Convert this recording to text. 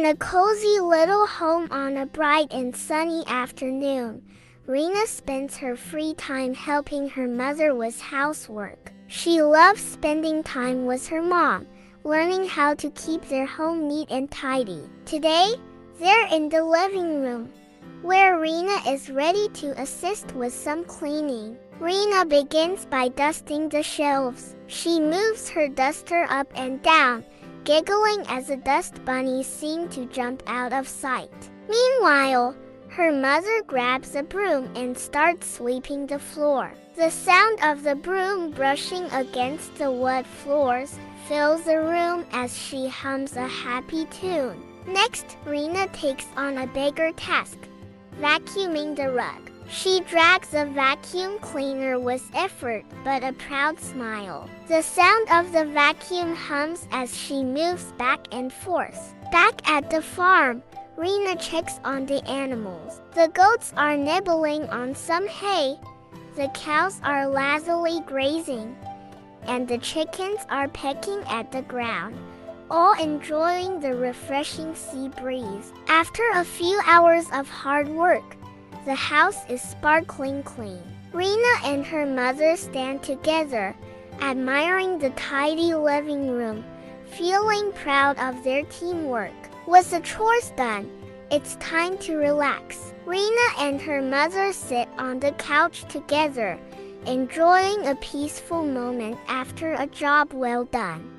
In a cozy little home on a bright and sunny afternoon, Rina spends her free time helping her mother with housework. She loves spending time with her mom, learning how to keep their home neat and tidy. Today, they're in the living room, where Rina is ready to assist with some cleaning. Rina begins by dusting the shelves. She moves her duster up and down, giggling as the dust bunnies seem to jump out of sight. Meanwhile, her mother grabs a broom and starts sweeping the floor. The sound of the broom brushing against the wood floors fills the room as she hums a happy tune. Next, Rina takes on a bigger task, vacuuming the rug. She drags the vacuum cleaner with effort but a proud smile. The sound of the vacuum hums as she moves back and forth. Back at the farm, Rina checks on the animals. The goats are nibbling on some hay, the cows are lazily grazing, and the chickens are pecking at the ground, all enjoying the refreshing sea breeze. After a few hours of hard work, the house is sparkling clean. Rina and her mother stand together, admiring the tidy living room, feeling proud of their teamwork. With the chores done, it's time to relax. Rina and her mother sit on the couch together, enjoying a peaceful moment after a job well done.